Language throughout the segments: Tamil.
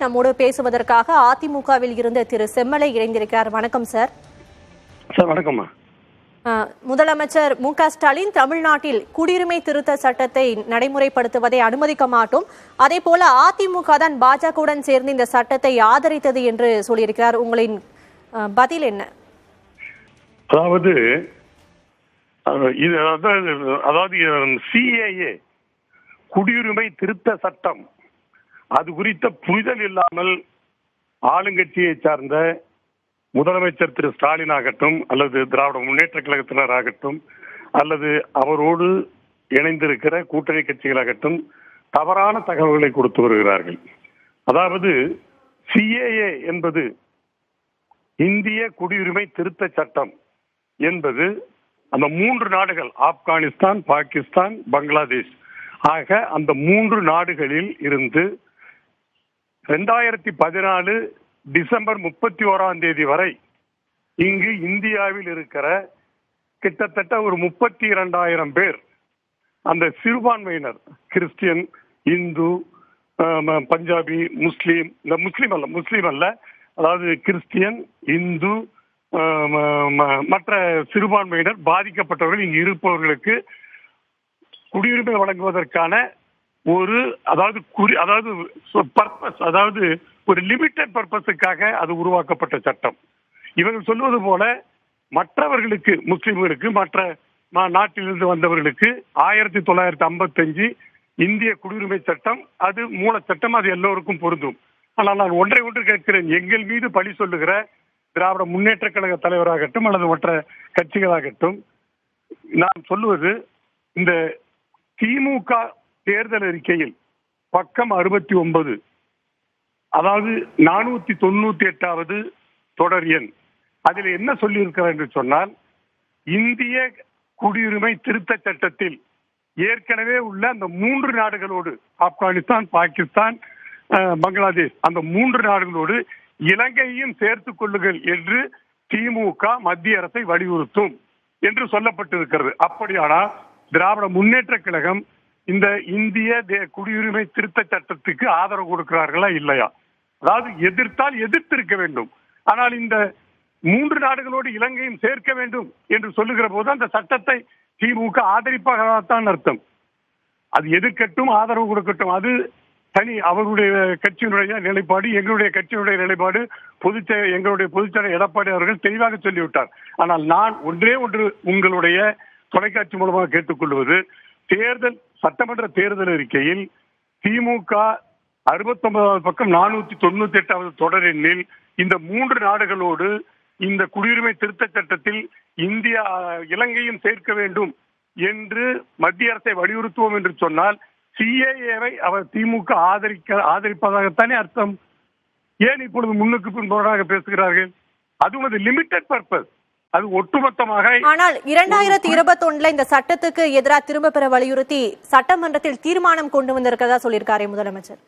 நம்மோடு பேசுவதற்காக அதிமுகவில் இருந்த திரு செம்மலை இணைந்திருக்கிறார். வணக்கம் சார். வணக்கம்மா. முதலமைச்சர் மு.க. ஸ்டாலின் தமிழ்நாட்டில் குடியுரிமை திருத்த சட்டத்தை நடைமுறைப்படுத்துவதை அனுமதிக்க மாட்டோம், அதே போல அதிமுக தான் பாஜகவுடன் சேர்ந்து இந்த சட்டத்தை ஆதரித்தது என்று சொல்லியிருக்கிறார். உங்களின் பதில் என்ன? அதாவது சிஏஏ குடியுரிமை திருத்த சட்டம் அது குறித்த புரிதல் இல்லாமல் ஆளுங்கட்சியை சார்ந்த முதலமைச்சர் திரு ஸ்டாலின் ஆகட்டும், அல்லது திராவிட முன்னேற்ற கழகத்தினர் ஆகட்டும், அல்லது அவரோடு இணைந்திருக்கிற கூட்டணி கட்சிகளாகட்டும் தவறான தகவல்களை கொடுத்து வருகிறார்கள். அதாவது சிஏஏ என்பது இந்திய குடியுரிமை திருத்த சட்டம் என்பது அந்த 3 நாடுகள் ஆப்கானிஸ்தான், பாகிஸ்தான், பங்களாதேஷ் ஆக அந்த 3 நாடுகளில் இருந்து 2014 டிசம்பர் 31 வரை இங்கு இந்தியாவில் இருக்கிற கிட்டத்தட்ட ஒரு 32,000 பேர் அந்த சிறுபான்மையினர் கிறிஸ்டியன், இந்து, பஞ்சாபி, முஸ்லீம் அல்ல அதாவது கிறிஸ்டியன், இந்து, மற்ற சிறுபான்மையினர் பாதிக்கப்பட்டவர்கள் இங்கு இருப்பவர்களுக்கு குடியுரிமை வழங்குவதற்கான ஒரு அதாவது ஒரு லிமிட்டட் பர்பஸுக்காக அது உருவாக்கப்பட்ட சட்டம். இவர்கள் சொல்வது போல மற்றவர்களுக்கு, முஸ்லிம்களுக்கு, மற்ற நாட்டிலிருந்து வந்தவர்களுக்கு 1955 இந்திய குடியுரிமை சட்டம் அது மூல சட்டம், அது எல்லோருக்கும் பொருந்தும். ஆனால் நான் ஒன்று கேட்கிறேன், எங்கள் மீது பழி சொல்லுகிற திராவிட முன்னேற்ற கழக தலைவராகட்டும் அல்லது மற்ற கட்சிகளாகட்டும், நான் சொல்லுவது இந்த திமுக தேர்தல் அறிக்கையில் பக்கம் 69 அதாவது 498வது தொடர் எண் அதில் என்ன சொல்லி இருக்கிறார் என்று சொன்னால், இந்திய குடியுரிமை திருத்த சட்டத்தில் ஏற்கனவே உள்ள அந்த 3 நாடுகளோடு ஆப்கானிஸ்தான், பாகிஸ்தான், பங்களாதேஷ் அந்த 3 நாடுகளோடு இலங்கையையும் சேர்த்துக் கொள்ளுங்கள் என்று திமுக மத்திய அரசை வலியுறுத்தும் என்று சொல்லப்பட்டிருக்கிறது. அப்படியானால் திராவிட முன்னேற்ற கழகம் இந்த இந்திய குடியுரிமை திருத்த சட்டத்துக்கு ஆதரவு கொடுக்கிறார்களா இல்லையா? அதாவது எதிர்த்தால் எதிர்த்திருக்க வேண்டும். ஆனால் இந்த 3 நாடுகளோடு இலங்கையும் சேர்க்க வேண்டும் என்று சொல்லுகிற போது அந்த சட்டத்தை திமுக ஆதரிப்பதாகத்தான் அர்த்தம். அது எதிர்க்கட்டும் ஆதரவு கொடுக்கட்டும், அது தனி அவர்களுடைய கட்சியினுடைய நிலைப்பாடு, எங்களுடைய கட்சியினுடைய நிலைப்பாடு. எங்களுடைய பொதுச்செயலாளர் எடப்பாடி அவர்கள் தெளிவாக சொல்லிவிட்டார். ஆனால் நான் ஒன்றே ஒன்று உங்களுடைய தொலைக்காட்சி மூலமாக கேட்டுக்கொள்வது, சட்டமன்ற தேர்தல் அறிக்கையில் திமுக 69வது பக்கம் 498வது தொடர் எண்ணில் இந்த 3 நாடுகளோடு இந்த குடியுரிமை திருத்த சட்டத்தில் இலங்கையும் சேர்க்க வேண்டும் என்று மத்திய அரசை வலியுறுத்துவோம் என்று சொன்னால் சிஏஏவை அவர் திமுக ஆதரிப்பதாகத்தானே அர்த்தம். ஏன் இப்பொழுது முன்னுக்கு பின்பதாக பேசுகிறார்கள்? அதுவும் அது லிமிட்டட் பர்பஸ், அது ஒட்டுமொத்தமாக. ஆனால் 2021 இந்த சட்டத்துக்கு எதிராக திரும்ப பெற வலியுறுத்தி சட்டமன்றத்தில் தீர்மானம் கொண்டு வந்திருக்கிறதா சொல்லியிருக்காரு முதலமைச்சர்.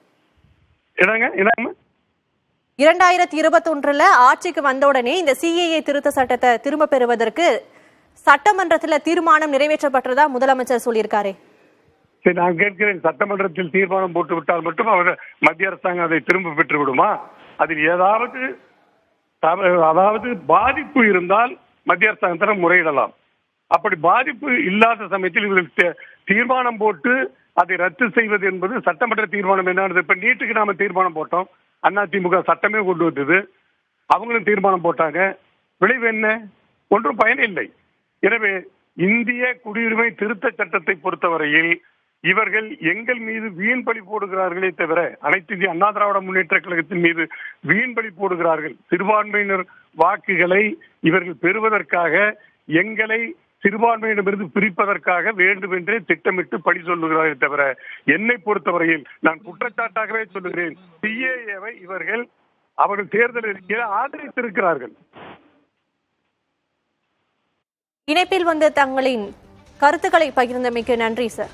2021 ஆட்சிக்கு வந்தவுடனே இந்த சிஏஏ திருத்த சட்டத்தை திரும்ப பெறுவதற்கு சட்டமன்றத்தில் தீர்மானம் நிறைவேற்றப்பட்டதா முதலமைச்சர் சொல்லியிருக்காரு. சரி, நான் கேட்கிறேன், சட்டமன்றத்தில் தீர்மானம் போட்டு விட்டால் மட்டும் மத்திய அரசாங்கம் அதை திரும்ப பெற்று விடுமா? அதில் அதாவது பாதிப்பு இருந்தால் மத்திய அரசாங்கத்திடம் முறையிடலாம். அப்படி பாதிப்பு இல்லாத சமயத்தில் இவர்கள் தீர்மானம் போட்டு அதை ரத்து செய்வது என்பது சட்டமன்ற தீர்மானம் என்னது? இப்ப நீட்டுக்கு நாம தீர்மானம் போட்டோம், அதிமுக சட்டமே கொண்டு வந்தது, அவங்களும் தீர்மானம் போட்டாங்க, விளைவு என்ன? ஒன்றும் பயன் இல்லை. எனவே இந்திய குடியுரிமை திருத்த சட்டத்தை பொறுத்தவரையில் இவர்கள் எங்கள் மீது வீண் பழி போடுகிறார்களே தவிர அனைத்து இந்திய அண்ணா திராவிட முன்னேற்ற கழகத்தின் மீது வீண் பழி போடுகிறார்கள். சிறுபான்மையினர் வாக்குகளை இவர்கள் பெறுவதற்காக, எங்களை சிறுபான்மையிடமிருந்து பிரிப்பதற்காக வேண்டுமென்றே திட்டமிட்டு பழி சொல்லுகிறார்கள் தவிர என்னை பொறுத்தவரையில் நான் குற்றச்சாட்டாகவே சொல்லுகிறேன், சிஏஏவை அவர்கள் தேர்தல் அறிக்கையில் ஆதரித்திருக்கிறார்கள். இணைப்பில் வந்து தங்களின் கருத்துக்களை பகிர்ந்தமைக்கு நன்றி சார்.